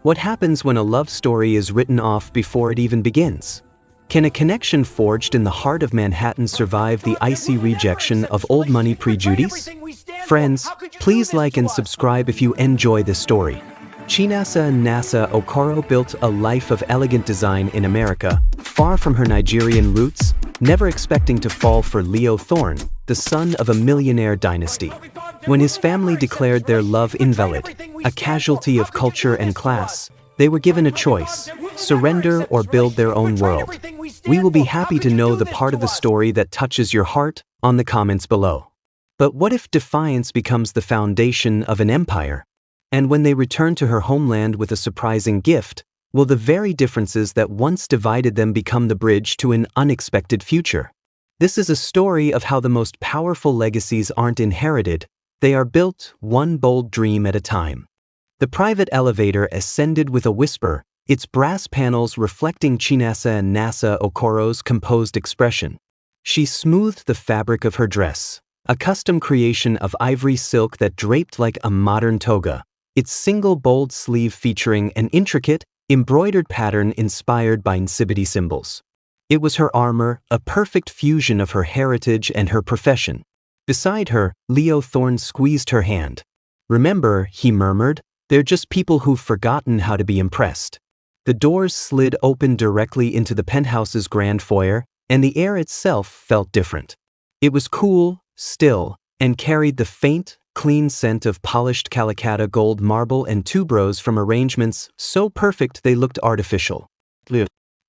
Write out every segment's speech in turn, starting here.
What happens when a love story is written off before it even begins? Can a connection forged in the heart of Manhattan survive the icy rejection of old money prejudice? Friends, please like and subscribe if you enjoy this story. Chinasa Nnasa Okoro built a life of elegant design in America, far from her Nigerian roots, never expecting to fall for Leo Thorne, the son of a millionaire dynasty. When his family declared their love invalid, a casualty of culture and class, they were given a choice: surrender or build their own world. We will be happy to know the part of the story that touches your heart on the comments below. But what if defiance becomes the foundation of an empire? And when they return to her homeland with a surprising gift, will the very differences that once divided them become the bridge to an unexpected future? This is a story of how the most powerful legacies aren't inherited, they are built one bold dream at a time. The private elevator ascended with a whisper, its brass panels reflecting Chinasa Nnasa Okoro's composed expression. She smoothed the fabric of her dress, a custom creation of ivory silk that draped like a modern toga, its single bold sleeve featuring an intricate, embroidered pattern inspired by Nsibiti symbols. It was her armor, a perfect fusion of her heritage and her profession. Beside her, Leo Thorne squeezed her hand. "Remember," he murmured, "they're just people who've forgotten how to be impressed." The doors slid open directly into the penthouse's grand foyer, and the air itself felt different. It was cool, still, and carried the faint, clean scent of polished Calcutta gold marble and tuberose from arrangements so perfect they looked artificial.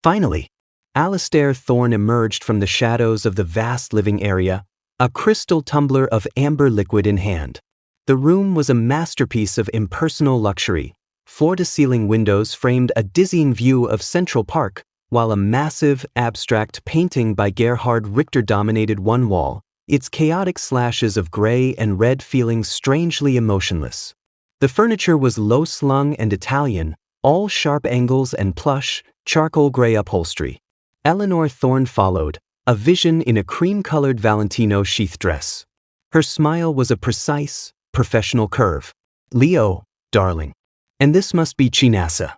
Finally, Alastair Thorne emerged from the shadows of the vast living area, a crystal tumbler of amber liquid in hand. The room was a masterpiece of impersonal luxury. Floor-to-ceiling windows framed a dizzying view of Central Park, while a massive, abstract painting by Gerhard Richter dominated one wall, its chaotic slashes of gray and red feeling strangely emotionless. The furniture was low-slung and Italian, all sharp angles and plush, charcoal gray upholstery. Eleanor Thorne followed, a vision in a cream-colored Valentino sheath dress. Her smile was a precise, professional curve. "Leo, darling. And this must be Chinasa."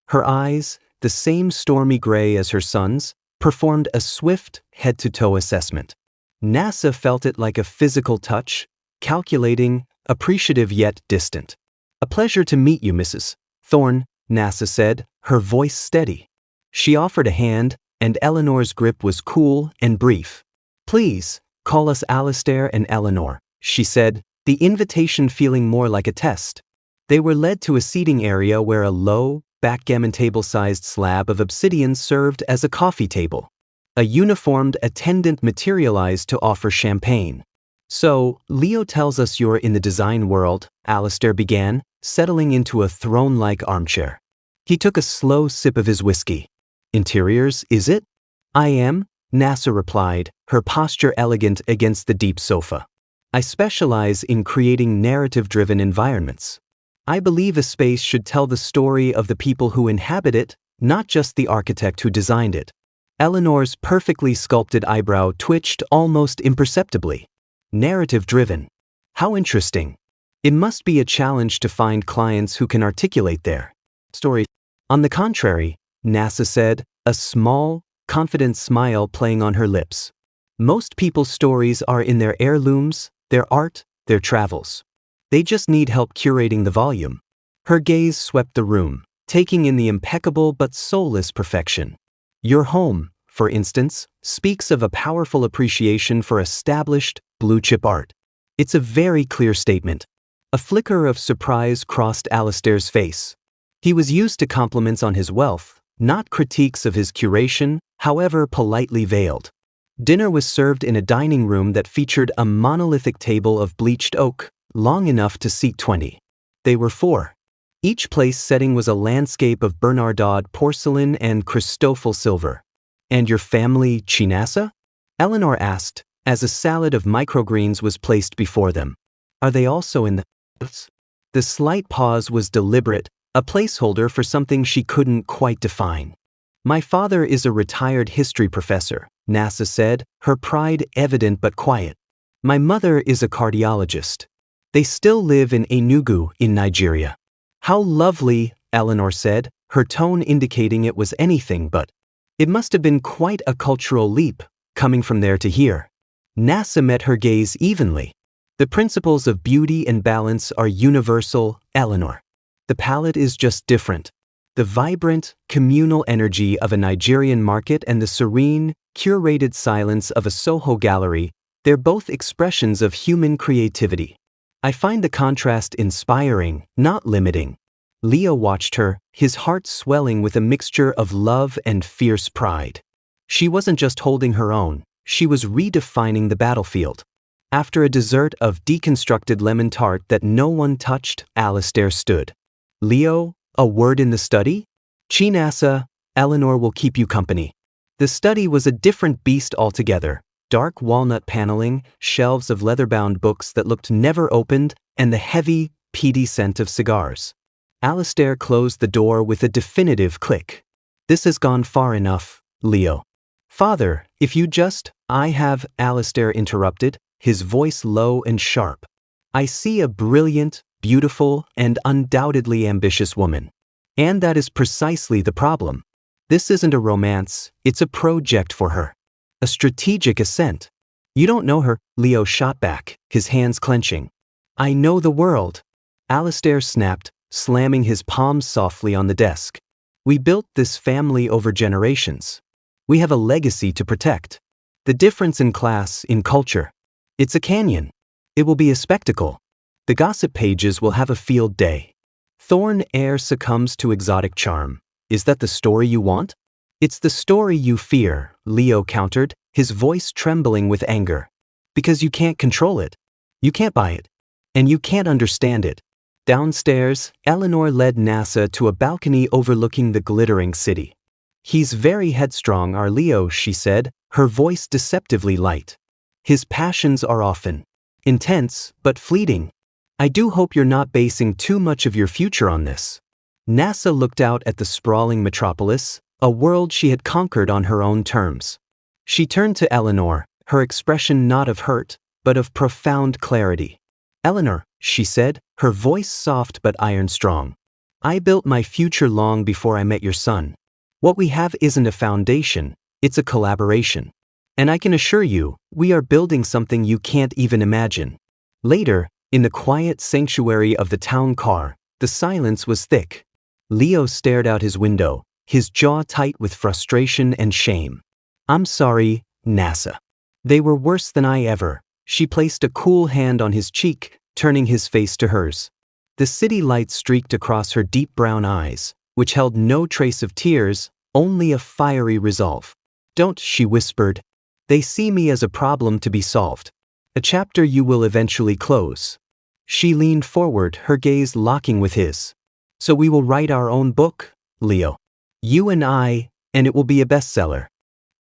Her eyes, the same stormy gray as her son's, performed a swift, head-to-toe assessment. Nnasa felt it like a physical touch, calculating, appreciative yet distant. "A pleasure to meet you, Mrs. Thorne," Nnasa said, her voice steady. She offered a hand, and Eleanor's grip was cool and brief. "Please, call us Alastair and Eleanor," she said, the invitation feeling more like a test. They were led to a seating area where a low, backgammon table-sized slab of obsidian served as a coffee table. A uniformed attendant materialized to offer champagne. "So, Leo tells us you're in the design world," Alastair began, settling into a throne-like armchair. He took a slow sip of his whiskey. "Interiors, is it?" "I am," Nnasa replied, her posture elegant against the deep sofa. "I specialize in creating narrative-driven environments. I believe a space should tell the story of the people who inhabit it, not just the architect who designed it." Eleanor's perfectly sculpted eyebrow twitched almost imperceptibly. "Narrative-driven. How interesting. It must be a challenge to find clients who can articulate their story." "On the contrary," Nnasa said, a small, confident smile playing on her lips. "Most people's stories are in their heirlooms, their art, their travels. They just need help curating the volume." Her gaze swept the room, taking in the impeccable but soulless perfection. "Your home, for instance, speaks of a powerful appreciation for established, blue-chip art. It's a very clear statement." A flicker of surprise crossed Alastair's face. He was used to compliments on his wealth, not critiques of his curation, however politely veiled. Dinner was served in a dining room that featured a monolithic table of bleached oak, long enough to seat 20. They were 4. Each place setting was a landscape of Bernardod porcelain and Cristofel silver. "And your family, Chinasa?" Eleanor asked, as a salad of microgreens was placed before them. "Are they also in the..." The slight pause was deliberate, a placeholder for something she couldn't quite define. "My father is a retired history professor," Nnasa said, her pride evident but quiet. "My mother is a cardiologist. They still live in Enugu in Nigeria." "How lovely," Eleanor said, her tone indicating it was anything but. It must have been quite a cultural leap, coming from there to here. NASA met her gaze evenly. The principles of beauty and balance are universal, Eleanor. The palette is just different. The vibrant, communal energy of a Nigerian market and the serene, curated silence of a Soho gallery, they're both expressions of human creativity. I find the contrast inspiring, not limiting. Leo watched her, his heart swelling with a mixture of love and fierce pride. She wasn't just holding her own, she was redefining the battlefield. After a dessert of deconstructed lemon tart that no one touched, Alistair stood. Leo, a word in the study? Chinasa, Eleanor will keep you company. The study was a different beast altogether. Dark walnut paneling, shelves of leather-bound books that looked never opened, and the heavy, peaty scent of cigars. Alistair closed the door with a definitive click. This has gone far enough, Leo. Father, if you just, I have, Alistair interrupted, his voice low and sharp. I see a brilliant, beautiful, and undoubtedly ambitious woman. And that is precisely the problem. This isn't a romance, it's a project for her. A strategic ascent. You don't know her, Leo shot back, his hands clenching. I know the world. Alistair snapped, slamming his palms softly on the desk. We built this family over generations. We have a legacy to protect. The difference in class, in culture. It's a canyon. It will be a spectacle. The gossip pages will have a field day. Thorn heir succumbs to exotic charm. Is that the story you want? It's the story you fear, Leo countered, his voice trembling with anger. Because you can't control it. You can't buy it. And you can't understand it. Downstairs, Eleanor led NASA to a balcony overlooking the glittering city. He's very headstrong, our Leo, she said, her voice deceptively light. His passions are often intense, but fleeting. I do hope you're not basing too much of your future on this. NASA looked out at the sprawling metropolis, a world she had conquered on her own terms. She turned to Eleanor, her expression not of hurt, but of profound clarity. Eleanor, she said, her voice soft but iron-strong. I built my future long before I met your son. What we have isn't a foundation, it's a collaboration. And I can assure you, we are building something you can't even imagine. Later, in the quiet sanctuary of the town car, the silence was thick. Leo stared out his window, his jaw tight with frustration and shame. I'm sorry, NASA. They were worse than I ever. She placed a cool hand on his cheek, turning his face to hers. The city light streaked across her deep brown eyes, which held no trace of tears, only a fiery resolve. Don't, she whispered. They see me as a problem to be solved. A chapter you will eventually close. She leaned forward, her gaze locking with his. So we will write our own book, Leo. You and I, and it will be a bestseller.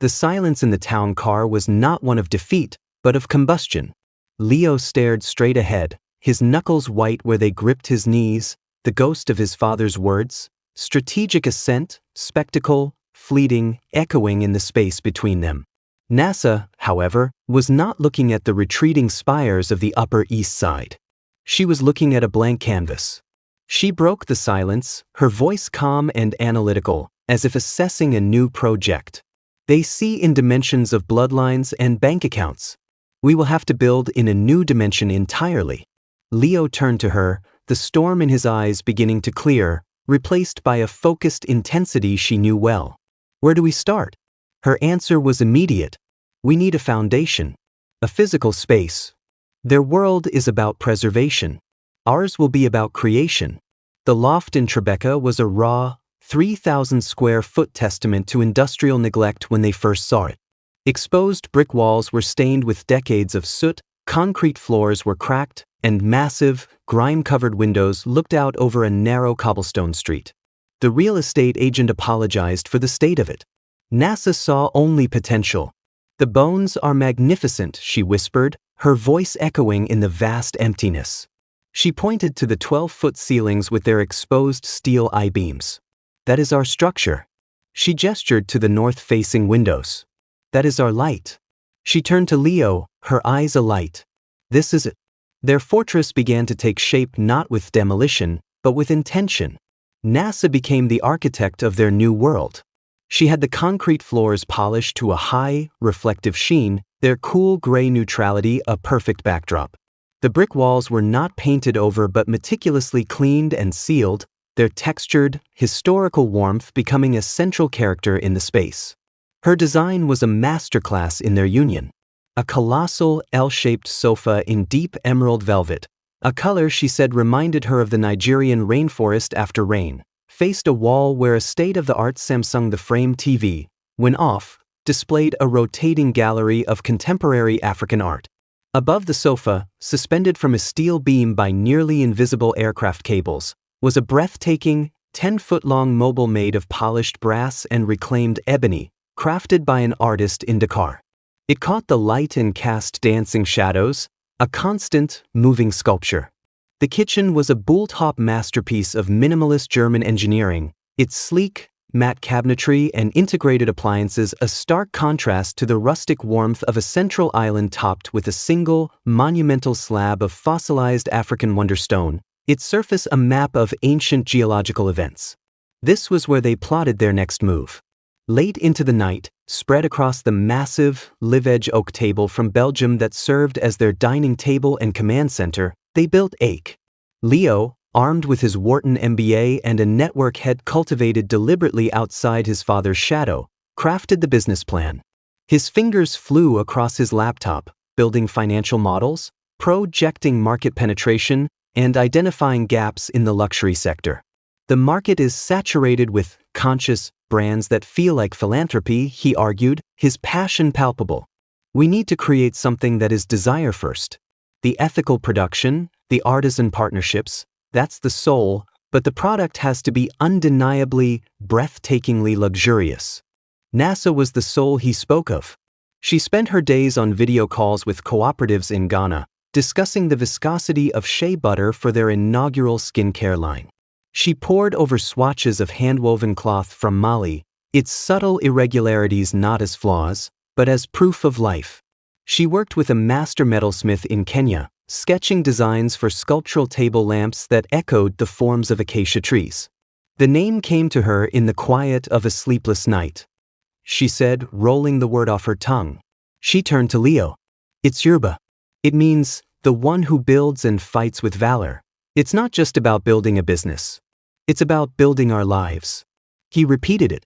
The silence in the town car was not one of defeat, but of combustion. Leo stared straight ahead, his knuckles white where they gripped his knees, the ghost of his father's words, strategic ascent, spectacle, fleeting, echoing in the space between them. NASA, however, was not looking at the retreating spires of the Upper East Side. She was looking at a blank canvas. She broke the silence, her voice calm and analytical, as if assessing a new project. They see in dimensions of bloodlines and bank accounts. We will have to build in a new dimension entirely. Leo turned to her, the storm in his eyes beginning to clear, replaced by a focused intensity she knew well. Where do we start? Her answer was immediate. We need a foundation. A physical space. Their world is about preservation. Ours will be about creation. The loft in Tribeca was a raw, 3,000 square foot testament to industrial neglect when they first saw it. Exposed brick walls were stained with decades of soot, concrete floors were cracked, and massive, grime-covered windows looked out over a narrow cobblestone street. The real estate agent apologized for the state of it. NASA saw only potential. The bones are magnificent, she whispered, her voice echoing in the vast emptiness. She pointed to the 12-foot ceilings with their exposed steel I-beams. That is our structure. She gestured to the north-facing windows. That is our light. She turned to Leo, her eyes alight. This is it. Their fortress began to take shape not with demolition, but with intention. NASA became the architect of their new world. She had the concrete floors polished to a high, reflective sheen, their cool gray neutrality a perfect backdrop. The brick walls were not painted over but meticulously cleaned and sealed, their textured, historical warmth becoming a central character in the space. Her design was a masterclass in their union. A colossal, L-shaped sofa in deep emerald velvet, a color she said reminded her of the Nigerian rainforest after rain, faced a wall where a state-of-the-art Samsung The Frame TV, when off, displayed a rotating gallery of contemporary African art. Above the sofa, suspended from a steel beam by nearly invisible aircraft cables, was a breathtaking, 10-foot-long mobile made of polished brass and reclaimed ebony, crafted by an artist in Dakar. It caught the light and cast dancing shadows, a constant, moving sculpture. The kitchen was a boule-top masterpiece of minimalist German engineering, its sleek, matte cabinetry and integrated appliances a stark contrast to the rustic warmth of a central island topped with a single, monumental slab of fossilized African wonderstone, its surface a map of ancient geological events. This was where they plotted their next move. Late into the night, spread across the massive, live-edge oak table from Belgium that served as their dining table and command center, they built Ake. Leo, armed with his Wharton MBA and a network head cultivated deliberately outside his father's shadow, crafted the business plan. His fingers flew across his laptop, building financial models, projecting market penetration, and identifying gaps in the luxury sector. The market is saturated with conscious brands that feel like philanthropy, he argued, his passion palpable. We need to create something that is desire first. The ethical production, the artisan partnerships, that's the soul, but the product has to be undeniably, breathtakingly luxurious. NASA was the soul he spoke of. She spent her days on video calls with cooperatives in Ghana, discussing the viscosity of shea butter for their inaugural skincare line. She pored over swatches of hand-woven cloth from Mali, its subtle irregularities not as flaws, but as proof of life. She worked with a master metalsmith in Kenya, sketching designs for sculptural table lamps that echoed the forms of acacia trees. The name came to her in the quiet of a sleepless night. She said, rolling the word off her tongue. She turned to Leo. It's Yoruba. It means, the one who builds and fights with valor. It's not just about building a business. It's about building our lives. He repeated it.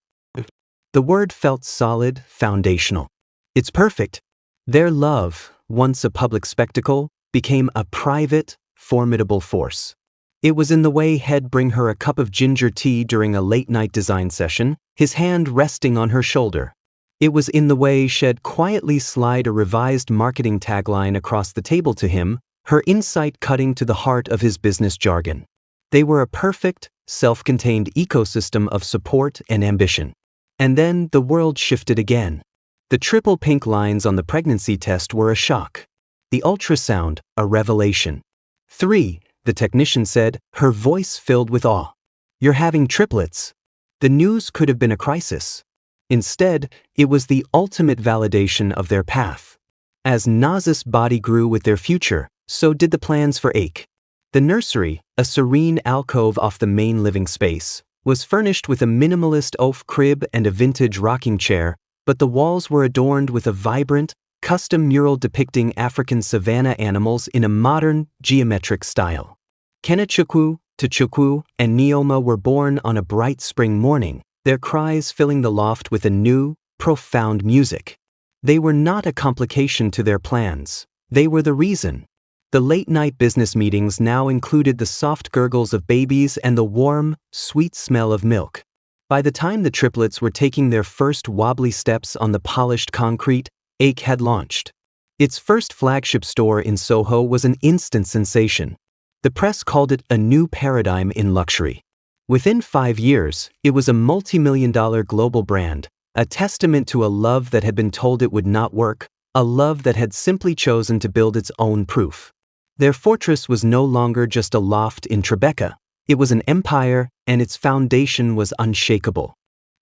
The word felt solid, foundational. It's perfect. Their love, once a public spectacle, became a private, formidable force. It was in the way he'd bring her a cup of ginger tea during a late-night design session, his hand resting on her shoulder. It was in the way she'd quietly slide a revised marketing tagline across the table to him, her insight cutting to the heart of his business jargon. They were a perfect, self-contained ecosystem of support and ambition. And then the world shifted again. The triple pink lines on the pregnancy test were a shock. The ultrasound, a revelation. 3, the technician said, her voice filled with awe. You're having triplets. The news could have been a crisis. Instead, it was the ultimate validation of their path. As Naz's body grew with their future, so did the plans for Ake. The nursery, a serene alcove off the main living space, was furnished with a minimalist oaf crib and a vintage rocking chair, but the walls were adorned with a vibrant, custom mural depicting African savanna animals in a modern, geometric style. Kenechukwu, Tchukwu, and Neoma were born on a bright spring morning, their cries filling the loft with a new, profound music. They were not a complication to their plans. They were the reason. The late-night business meetings now included the soft gurgles of babies and the warm, sweet smell of milk. By the time the triplets were taking their first wobbly steps on the polished concrete, Ake had launched. Its first flagship store in Soho was an instant sensation. The press called it a new paradigm in luxury. Within 5 years, it was a multi-million-dollar global brand, a testament to a love that had been told it would not work, a love that had simply chosen to build its own proof. Their fortress was no longer just a loft in Tribeca. It was an empire, and its foundation was unshakable.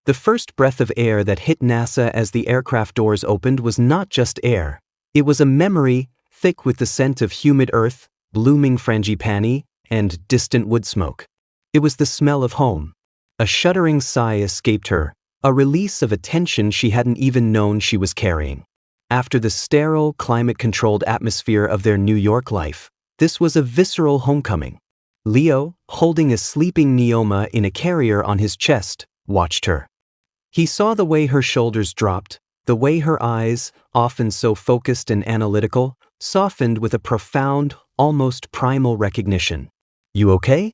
The first breath of air that hit NASA as the aircraft doors opened was not just air. It was a memory, thick with the scent of humid earth, blooming frangipani, and distant wood smoke. It was the smell of home. A shuddering sigh escaped her, a release of a tension she hadn't even known she was carrying. After the sterile, climate-controlled atmosphere of their New York life, this was a visceral homecoming. Leo, holding a sleeping Neoma in a carrier on his chest, watched her. He saw the way her shoulders dropped, the way her eyes, often so focused and analytical, softened with a profound, almost primal recognition. "You okay?"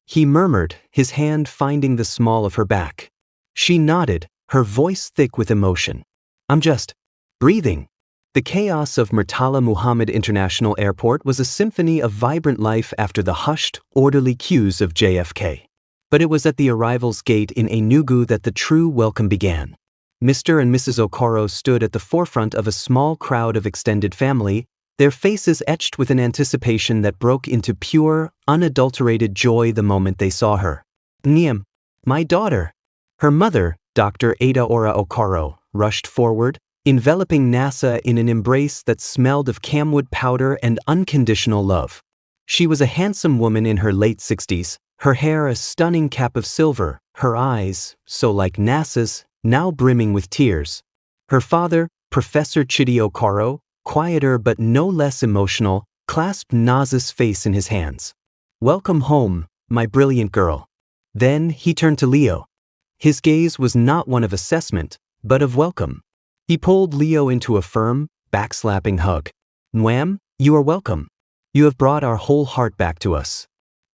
he murmured, his hand finding the small of her back. She nodded, her voice thick with emotion. "I'm just breathing." The chaos of Murtala Muhammad International Airport was a symphony of vibrant life after the hushed, orderly queues of JFK. But it was at the arrival's gate in Enugu that the true welcome began. Mr. and Mrs. Okoro stood at the forefront of a small crowd of extended family, their faces etched with an anticipation that broke into pure, unadulterated joy the moment they saw her. "Niem, my daughter." Her mother, Dr. Ada Ora Okoro, rushed forward, enveloping NASA in an embrace that smelled of camwood powder and unconditional love. She was a handsome woman in her late 60s, her hair a stunning cap of silver, her eyes, so like NASA's, now brimming with tears. Her father, Professor Chidi Okoro, quieter but no less emotional, clasped NASA's face in his hands. "Welcome home, my brilliant girl." Then he turned to Leo. His gaze was not one of assessment, but of welcome. He pulled Leo into a firm, backslapping hug. "Nwam, you are welcome. You have brought our whole heart back to us."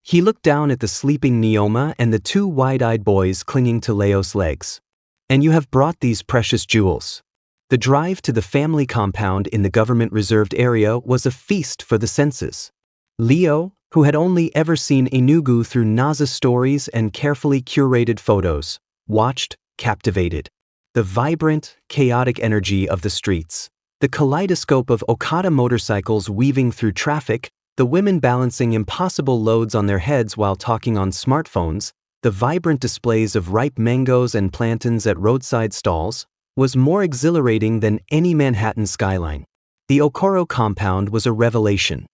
He looked down at the sleeping Neoma and the two wide-eyed boys clinging to Leo's legs. "And you have brought these precious jewels." The drive to the family compound in the government-reserved area was a feast for the senses. Leo, who had only ever seen Enugu through NASA stories and carefully curated photos, watched, captivated. The vibrant, chaotic energy of the streets, the kaleidoscope of Okada motorcycles weaving through traffic, the women balancing impossible loads on their heads while talking on smartphones, the vibrant displays of ripe mangoes and plantains at roadside stalls, was more exhilarating than any Manhattan skyline. The Okoro compound was a revelation.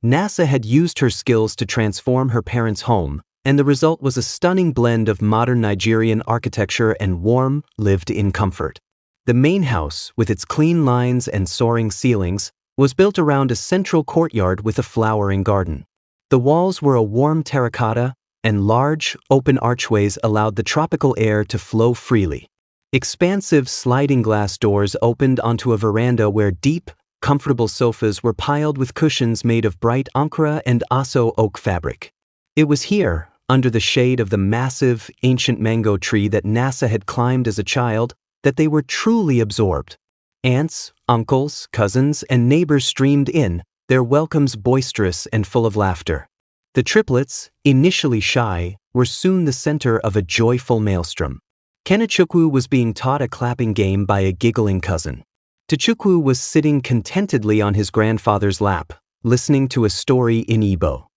NASA had used her skills to transform her parents' home, and the result was a stunning blend of modern Nigerian architecture and warm, lived-in comfort. The main house, with its clean lines and soaring ceilings, was built around a central courtyard with a flowering garden. The walls were a warm terracotta, and large, open archways allowed the tropical air to flow freely. Expansive sliding glass doors opened onto a veranda where deep, comfortable sofas were piled with cushions made of bright Ankara and Aso oak fabric. It was here, under the shade of the massive, ancient mango tree that NASA had climbed as a child, that they were truly absorbed. Aunts, uncles, cousins, and neighbors streamed in, their welcomes boisterous and full of laughter. The triplets, initially shy, were soon the center of a joyful maelstrom. Kenechukwu was being taught a clapping game by a giggling cousin. Tochukwu was sitting contentedly on his grandfather's lap, listening to a story in Igbo.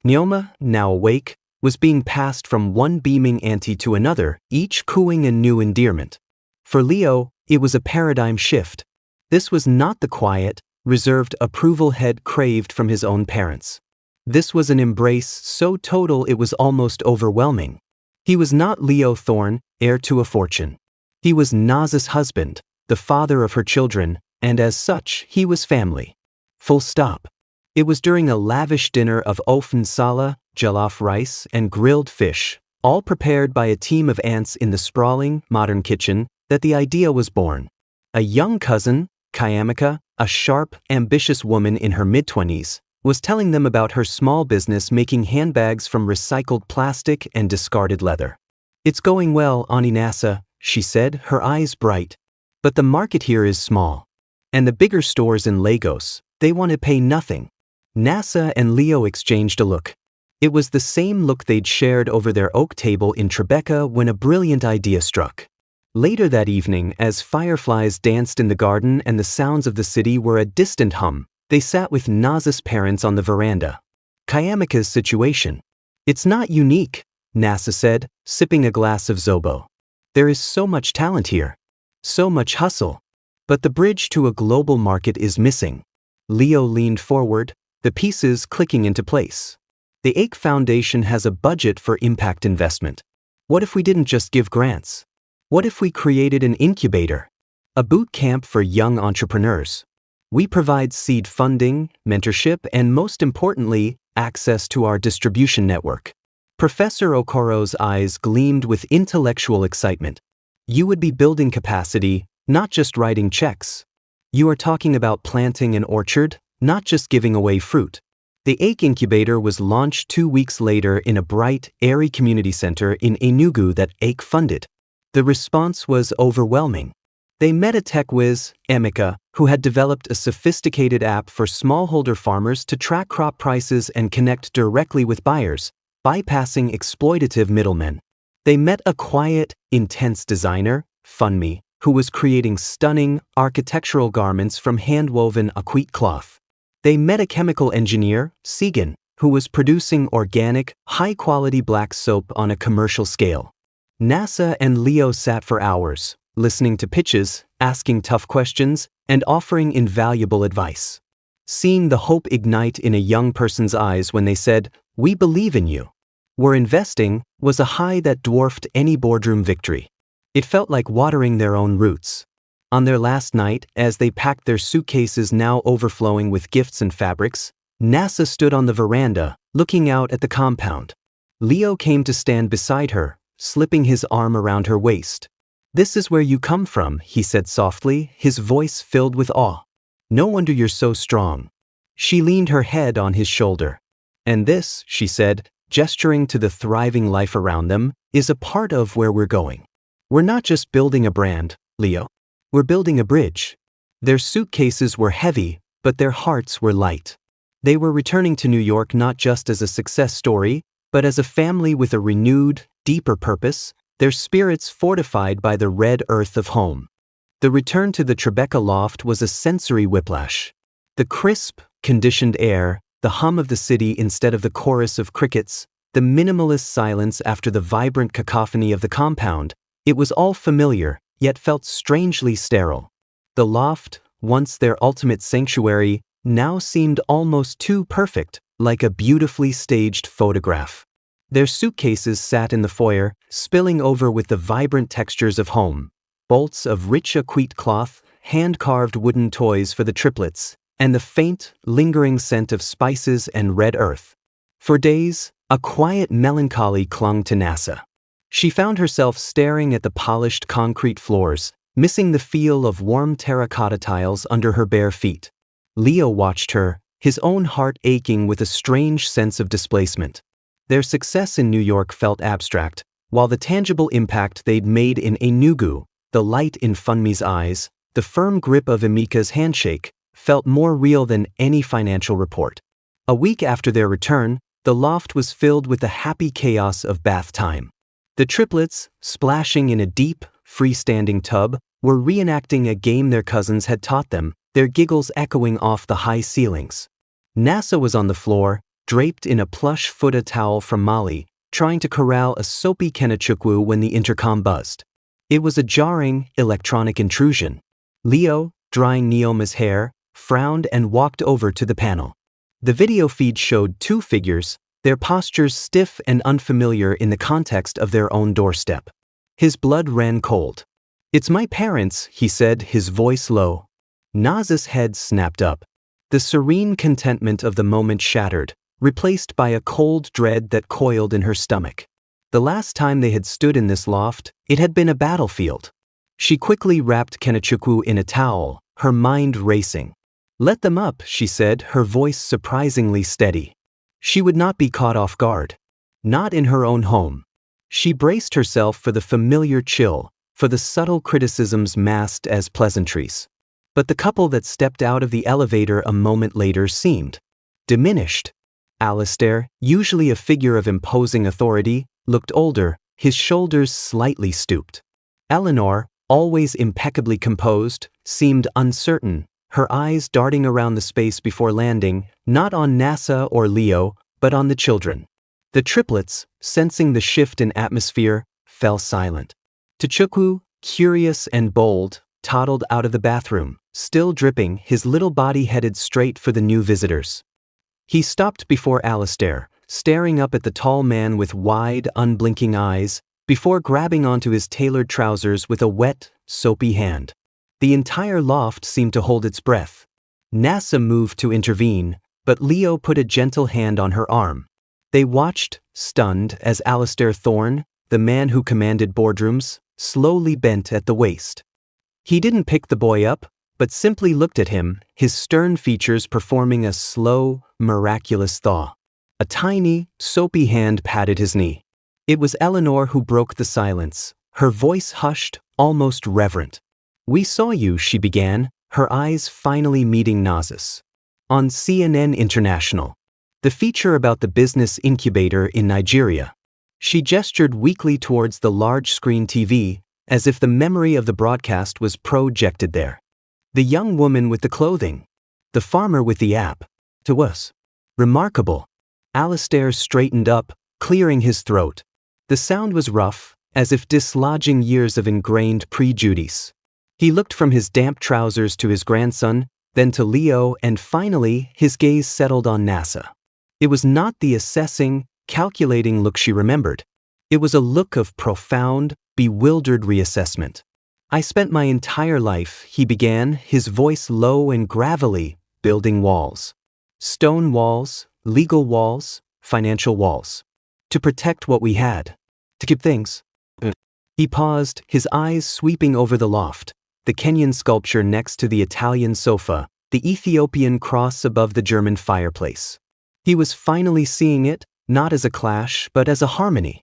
Neoma, now awake, was being passed from one beaming auntie to another, each cooing a new endearment. For Leo, it was a paradigm shift. This was not the quiet, reserved approval head craved from his own parents. This was an embrace so total it was almost overwhelming. He was not Leo Thorne, heir to a fortune. He was Naz's husband, the father of her children, and as such, he was family. Full stop. It was during a lavish dinner of ofen sala, jollof rice, and grilled fish, all prepared by a team of aunts in the sprawling, modern kitchen, that the idea was born. A young cousin, Kayamika, a sharp, ambitious woman in her mid-20s, was telling them about her small business making handbags from recycled plastic and discarded leather. "It's going well, Auntie NASA," she said, her eyes bright. "But the market here is small. And the bigger stores in Lagos, they want to pay nothing." NASA and Leo exchanged a look. It was the same look they'd shared over their oak table in Tribeca when a brilliant idea struck. Later that evening, as fireflies danced in the garden and the sounds of the city were a distant hum, they sat with Naza's parents on the veranda. Kayamika's situation. "It's not unique," NASA said, sipping a glass of Zobo. "There is so much talent here. So much hustle. But the bridge to a global market is missing." Leo leaned forward, the pieces clicking into place. The AIC Foundation has a budget for impact investment. What if we didn't just give grants? What if we created an incubator? A boot camp for young entrepreneurs. We provide seed funding, mentorship, and most importantly, access to our distribution network. Professor Okoro's eyes gleamed with intellectual excitement. You would be building capacity, not just writing checks. You are talking about planting an orchard, not just giving away fruit. The AIC Incubator was launched 2 weeks later in a bright, airy community center in Enugu that AIC funded. The response was overwhelming. They met a tech whiz, Emeka, who had developed a sophisticated app for smallholder farmers to track crop prices and connect directly with buyers, bypassing exploitative middlemen. They met a quiet, intense designer, Funmi, who was creating stunning, architectural garments from hand-woven aquite cloth. They met a chemical engineer, Segan, who was producing organic, high-quality black soap on a commercial scale. NASA and Leo sat for hours, listening to pitches, asking tough questions, and offering invaluable advice. Seeing the hope ignite in a young person's eyes when they said, "We believe in you. We're investing," was a high that dwarfed any boardroom victory. It felt like watering their own roots. On their last night, as they packed their suitcases now overflowing with gifts and fabrics, NASA stood on the veranda, looking out at the compound. Leo came to stand beside her, slipping his arm around her waist. "This is where you come from," he said softly, his voice filled with awe. "No wonder you're so strong." She leaned her head on his shoulder. "And this," she said, gesturing to the thriving life around them, "is a part of where we're going. We're not just building a brand, Leo. We're building a bridge." Their suitcases were heavy, but their hearts were light. They were returning to New York not just as a success story, but as a family with a renewed, deeper purpose, their spirits fortified by the red earth of home. The return to the Tribeca loft was a sensory whiplash. The crisp, conditioned air, the hum of the city instead of the chorus of crickets, the minimalist silence after the vibrant cacophony of the compound, it was all familiar, yet felt strangely sterile. The loft, once their ultimate sanctuary, now seemed almost too perfect, like a beautifully staged photograph. Their suitcases sat in the foyer, spilling over with the vibrant textures of home. Bolts of rich aquite cloth, hand-carved wooden toys for the triplets, and the faint, lingering scent of spices and red earth. For days, a quiet melancholy clung to NASA. She found herself staring at the polished concrete floors, missing the feel of warm terracotta tiles under her bare feet. Leo watched her, his own heart aching with a strange sense of displacement. Their success in New York felt abstract, while the tangible impact they'd made in Enugu, the light in Funmi's eyes, the firm grip of Emeka's handshake, felt more real than any financial report. A week after their return, the loft was filled with the happy chaos of bath time. The triplets, splashing in a deep, freestanding tub, were reenacting a game their cousins had taught them, their giggles echoing off the high ceilings. NASA was on the floor, draped in a plush futa towel from Mali, trying to corral a soapy Kenechukwu when the intercom buzzed. It was a jarring, electronic intrusion. Leo, drying Neoma's hair, frowned and walked over to the panel. The video feed showed two figures, their postures stiff and unfamiliar in the context of their own doorstep. His blood ran cold. "It's my parents," he said, his voice low. Naz's head snapped up. The serene contentment of the moment shattered, replaced by a cold dread that coiled in her stomach. The last time they had stood in this loft, it had been a battlefield. She quickly wrapped Kenechukwu in a towel, her mind racing. "Let them up," she said, her voice surprisingly steady. She would not be caught off guard. Not in her own home. She braced herself for the familiar chill, for the subtle criticisms masked as pleasantries. But the couple that stepped out of the elevator a moment later seemed diminished. Alistair, usually a figure of imposing authority, looked older, his shoulders slightly stooped. Eleanor, always impeccably composed, seemed uncertain, her eyes darting around the space before landing, not on NASA or Leo, but on the children. The triplets, sensing the shift in atmosphere, fell silent. Tchukwu, curious and bold, toddled out of the bathroom, still dripping, his little body headed straight for the new visitors. He stopped before Alistair, staring up at the tall man with wide, unblinking eyes, before grabbing onto his tailored trousers with a wet, soapy hand. The entire loft seemed to hold its breath. NASA moved to intervene, but Leo put a gentle hand on her arm. They watched, stunned, as Alistair Thorne, the man who commanded boardrooms, slowly bent at the waist. He didn't pick the boy up, but simply looked at him, his stern features performing a slow, miraculous thaw. A tiny, soapy hand patted his knee. It was Eleanor who broke the silence, her voice hushed, almost reverent. "We saw you," she began, her eyes finally meeting Naz's. "On CNN International. The feature about the business incubator in Nigeria." She gestured weakly towards the large screen TV, as if the memory of the broadcast was projected there. "The young woman with the clothing. The farmer with the app. To us. Remarkable." Alistair straightened up, clearing his throat. The sound was rough, as if dislodging years of ingrained prejudice. He looked from his damp trousers to his grandson, then to Leo, and finally his gaze settled on NASA. It was not the assessing, calculating look she remembered. It was a look of profound, bewildered reassessment. "I spent my entire life," he began, his voice low and gravelly, "building walls. Stone walls, legal walls, financial walls. To protect what we had. To keep things." He paused, his eyes sweeping over the loft, the Kenyan sculpture next to the Italian sofa, the Ethiopian cross above the German fireplace. He was finally seeing it, not as a clash, but as a harmony.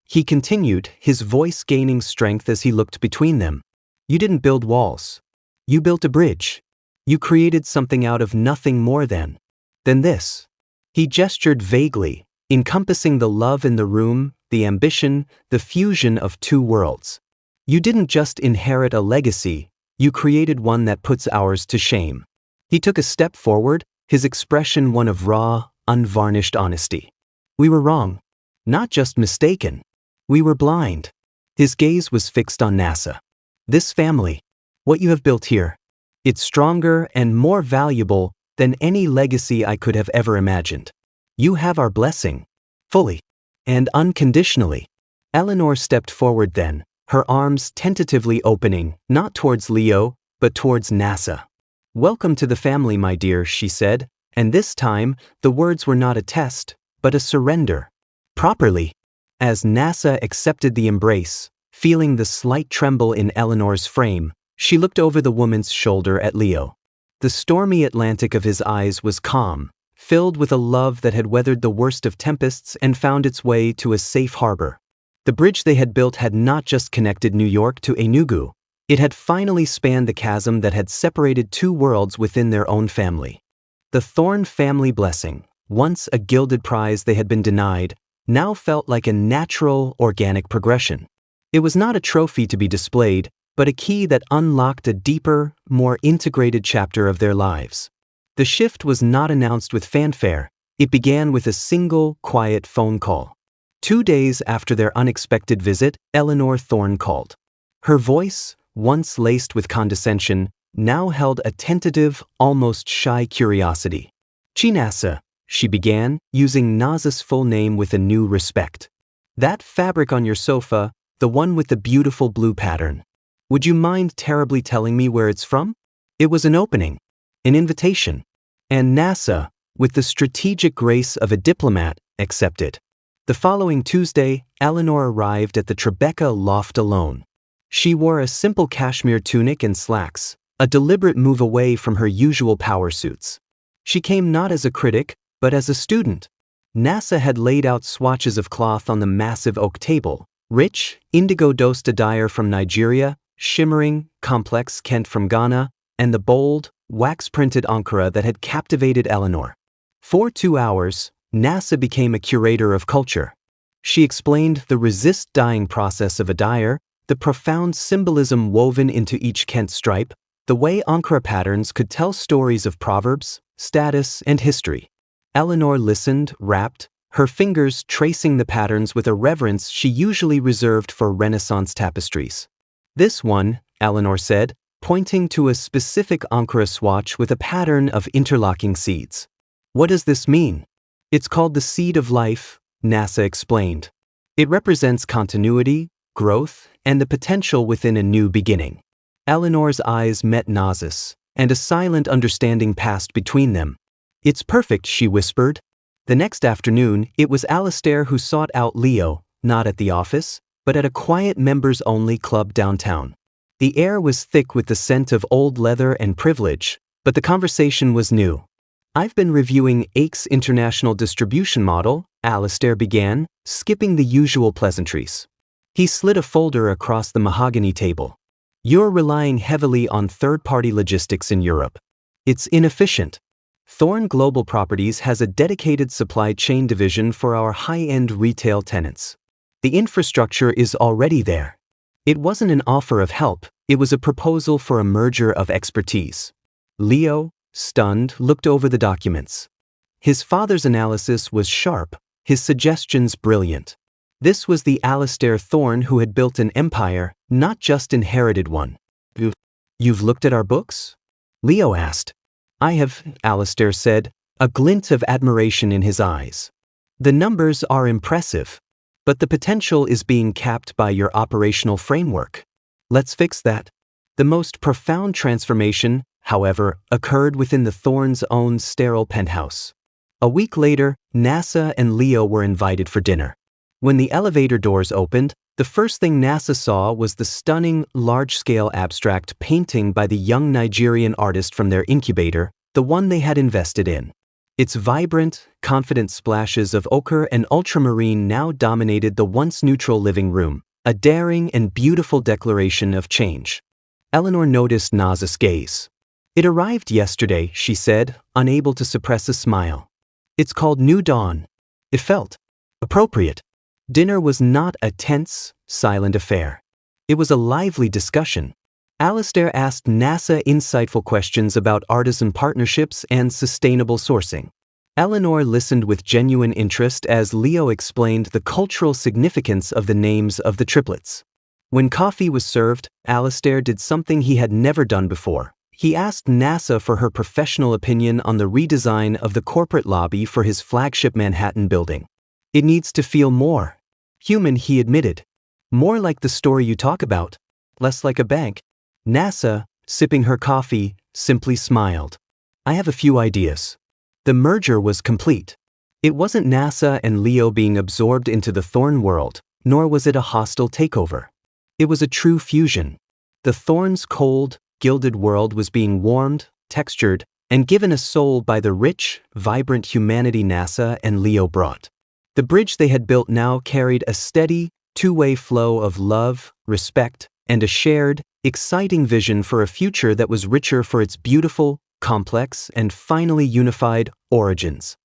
He continued, his voice gaining strength as he looked between them. "You didn't build walls. You built a bridge. You created something out of nothing more than this." He gestured vaguely, encompassing the love in the room, the ambition, the fusion of two worlds. "You didn't just inherit a legacy, you created one that puts ours to shame." He took a step forward, his expression one of raw, unvarnished honesty. "We were wrong. Not just mistaken. We were blind." His gaze was fixed on NASA. "This family, what you have built here, it's stronger and more valuable than any legacy I could have ever imagined. You have our blessing. Fully. And unconditionally." Eleanor stepped forward then, her arms tentatively opening, not towards Leo, but towards NASA. "Welcome to the family, my dear," she said, and this time, the words were not a test, but a surrender. "Properly." As NASA accepted the embrace, feeling the slight tremble in Eleanor's frame, she looked over the woman's shoulder at Leo. The stormy Atlantic of his eyes was calm, filled with a love that had weathered the worst of tempests and found its way to a safe harbor. The bridge they had built had not just connected New York to Enugu, it had finally spanned the chasm that had separated two worlds within their own family. The Thorne family blessing, once a gilded prize they had been denied, now felt like a natural, organic progression. It was not a trophy to be displayed, but a key that unlocked a deeper, more integrated chapter of their lives. The shift was not announced with fanfare, it began with a single, quiet phone call. 2 days after their unexpected visit, Eleanor Thorne called. Her voice, once laced with condescension, now held a tentative, almost shy curiosity. "Chinasa," she began, using Naza's full name with a new respect. "That fabric on your sofa, the one with the beautiful blue pattern. Would you mind terribly telling me where it's from?" It was an opening, an invitation, and NASA, with the strategic grace of a diplomat, accepted. The following Tuesday, Eleanor arrived at the Tribeca loft alone. She wore a simple cashmere tunic and slacks, a deliberate move away from her usual power suits. She came not as a critic, but as a student. NASA had laid out swatches of cloth on the massive oak table, rich, indigo dosta dye from Nigeria, shimmering, complex Kent from Ghana, and the bold, wax-printed Ankara that had captivated Eleanor. For 2 hours, NASA became a curator of culture. She explained the resist-dyeing process of a dyer, the profound symbolism woven into each Kent stripe, the way Ankara patterns could tell stories of proverbs, status, and history. Eleanor listened, rapt, her fingers tracing the patterns with a reverence she usually reserved for Renaissance tapestries. "This one," Eleanor said, pointing to a specific Ankara swatch with a pattern of interlocking seeds. "What does this mean?" It's called the seed of life, NASA explained. It represents continuity, growth, and the potential within a new beginning. Eleanor's eyes met Naz's, and a silent understanding passed between them. "It's perfect," she whispered. The next afternoon, it was Alistair who sought out Leo, not at the office, but at a quiet members-only club downtown. The air was thick with the scent of old leather and privilege, but the conversation was new. "I've been reviewing AIC's international distribution model," Alistair began, skipping the usual pleasantries. He slid a folder across the mahogany table. "You're relying heavily on third-party logistics in Europe. It's inefficient. Thorn Global Properties has a dedicated supply chain division for our high-end retail tenants. The infrastructure is already there." It wasn't an offer of help, it was a proposal for a merger of expertise. Leo, stunned, looked over the documents. His father's analysis was sharp, his suggestions brilliant. This was the Alistair Thorn who had built an empire, not just inherited one. "You've looked at our books?" Leo asked. "I have," Alistair said, a glint of admiration in his eyes. "The numbers are impressive, but the potential is being capped by your operational framework. Let's fix that." The most profound transformation, however, occurred within the Thorns' own sterile penthouse. A week later, NASA and Leo were invited for dinner. When the elevator doors opened, the first thing NASA saw was the stunning, large-scale abstract painting by the young Nigerian artist from their incubator, the one they had invested in. Its vibrant, confident splashes of ochre and ultramarine now dominated the once neutral living room, a daring and beautiful declaration of change. Eleanor noticed Naz's gaze. "It arrived yesterday," she said, unable to suppress a smile. "It's called New Dawn." It felt appropriate. Dinner was not a tense, silent affair. It was a lively discussion. Alistair asked NASA insightful questions about artisan partnerships and sustainable sourcing. Eleanor listened with genuine interest as Leo explained the cultural significance of the names of the triplets. When coffee was served, Alistair did something he had never done before. He asked NASA for her professional opinion on the redesign of the corporate lobby for his flagship Manhattan building. "It needs to feel more human," he admitted. "More like the story you talk about, less like a bank." NASA, sipping her coffee, simply smiled. "I have a few ideas." The merger was complete. It wasn't NASA and Leo being absorbed into the Thorn world, nor was it a hostile takeover. It was a true fusion. The Thorn's cold, gilded world was being warmed, textured, and given a soul by the rich, vibrant humanity NASA and Leo brought. The bridge they had built now carried a steady, two-way flow of love, respect, and a shared, exciting vision for a future that was richer for its beautiful, complex, and finally unified origins.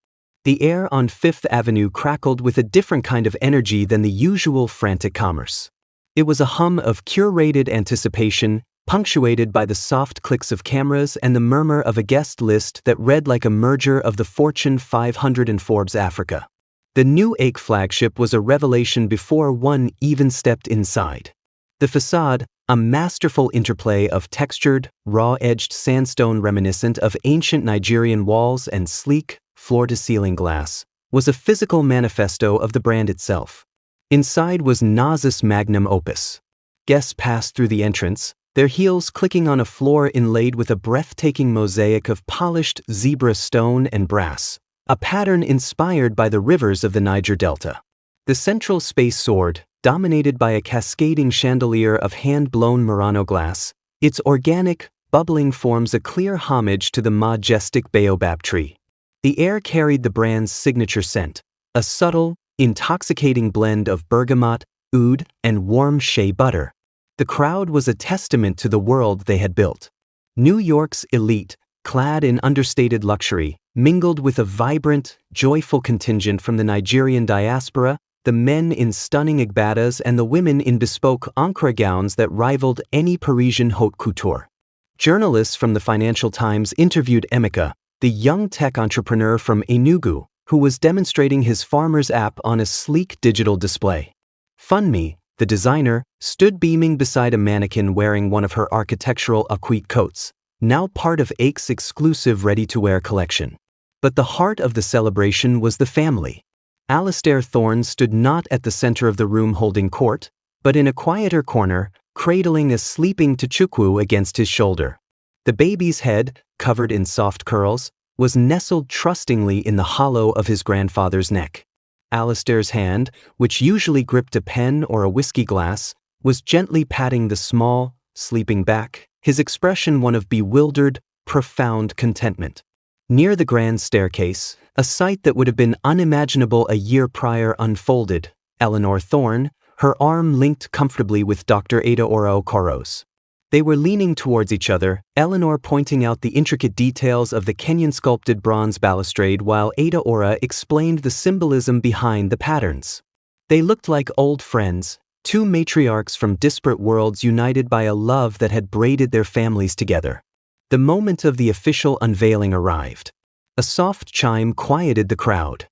The air on Fifth Avenue crackled with a different kind of energy than the usual frantic commerce. It was a hum of curated anticipation, punctuated by the soft clicks of cameras and the murmur of a guest list that read like a merger of the Fortune 500 and Forbes Africa. The new AIC flagship was a revelation before one even stepped inside. The facade, a masterful interplay of textured, raw-edged sandstone reminiscent of ancient Nigerian walls and sleek, floor-to-ceiling glass, was a physical manifesto of the brand itself. Inside was Naz's magnum opus. Guests passed through the entrance, their heels clicking on a floor inlaid with a breathtaking mosaic of polished zebra stone and brass, a pattern inspired by the rivers of the Niger Delta. The central space soared, dominated by a cascading chandelier of hand-blown Murano glass. Its organic, bubbling forms a clear homage to the majestic baobab tree. The air carried the brand's signature scent, a subtle, intoxicating blend of bergamot, oud, and warm shea butter. The crowd was a testament to the world they had built. New York's elite, clad in understated luxury, mingled with a vibrant, joyful contingent from the Nigerian diaspora, the men in stunning igbadas and the women in bespoke ankara gowns that rivaled any Parisian haute couture. Journalists from the Financial Times interviewed Emeka, the young tech entrepreneur from Enugu, who was demonstrating his farmer's app on a sleek digital display. Funmi, the designer, stood beaming beside a mannequin wearing one of her architectural aquite coats, now part of AIC's exclusive ready-to-wear collection. But the heart of the celebration was the family. Alastair Thorne stood not at the center of the room holding court, but in a quieter corner, cradling a sleeping Tchukwu against his shoulder. The baby's head, covered in soft curls, was nestled trustingly in the hollow of his grandfather's neck. Alastair's hand, which usually gripped a pen or a whiskey glass, was gently patting the small, sleeping back, his expression one of bewildered, profound contentment. Near the grand staircase, a sight that would have been unimaginable a year prior unfolded. Eleanor Thorne, her arm linked comfortably with Dr. Ada Ora Okoro's. They were leaning towards each other, Eleanor pointing out the intricate details of the Kenyan-sculpted bronze balustrade while Ada Ora explained the symbolism behind the patterns. They looked like old friends, two matriarchs from disparate worlds united by a love that had braided their families together. The moment of the official unveiling arrived. A soft chime quieted the crowd.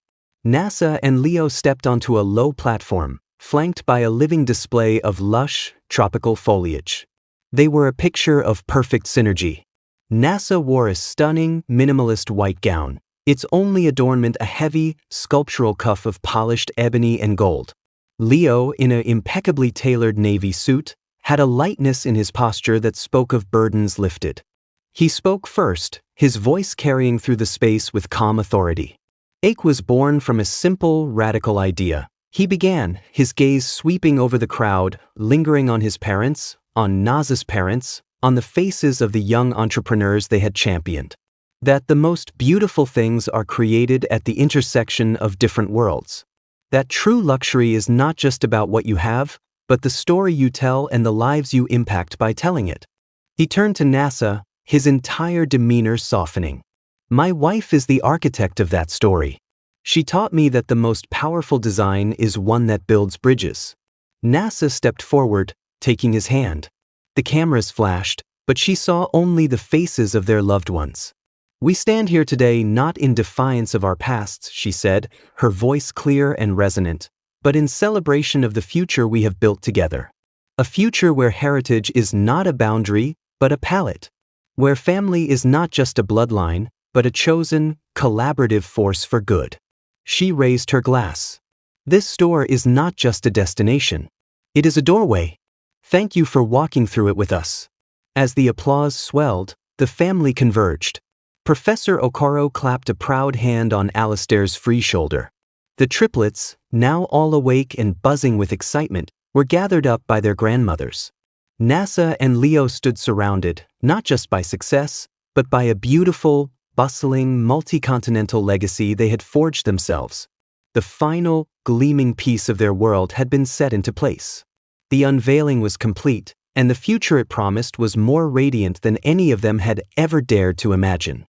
NASA and Leo stepped onto a low platform, flanked by a living display of lush, tropical foliage. They were a picture of perfect synergy. NASA wore a stunning, minimalist white gown, its only adornment a heavy, sculptural cuff of polished ebony and gold. Leo, in an impeccably tailored navy suit, had a lightness in his posture that spoke of burdens lifted. He spoke first, his voice carrying through the space with calm authority. Ake was born from a simple, radical idea. He began, his gaze sweeping over the crowd, lingering on his parents, on Nasa's parents, on the faces of the young entrepreneurs they had championed. That the most beautiful things are created at the intersection of different worlds. That true luxury is not just about what you have, but the story you tell and the lives you impact by telling it. He turned to NASA, his entire demeanor softening. My wife is the architect of that story. She taught me that the most powerful design is one that builds bridges. NASA stepped forward, taking his hand. The cameras flashed, but she saw only the faces of their loved ones. We stand here today not in defiance of our pasts, she said, her voice clear and resonant, but in celebration of the future we have built together. A future where heritage is not a boundary, but a palette. Where family is not just a bloodline, but a chosen, collaborative force for good. She raised her glass. This store is not just a destination. It is a doorway. Thank you for walking through it with us. As the applause swelled, the family converged. Professor Okoro clapped a proud hand on Alastair's free shoulder. The triplets, now all awake and buzzing with excitement, were gathered up by their grandmothers. NASA and Leo stood surrounded, not just by success, but by a beautiful, bustling, multi-continental legacy they had forged themselves. The final, gleaming piece of their world had been set into place. The unveiling was complete, and the future it promised was more radiant than any of them had ever dared to imagine.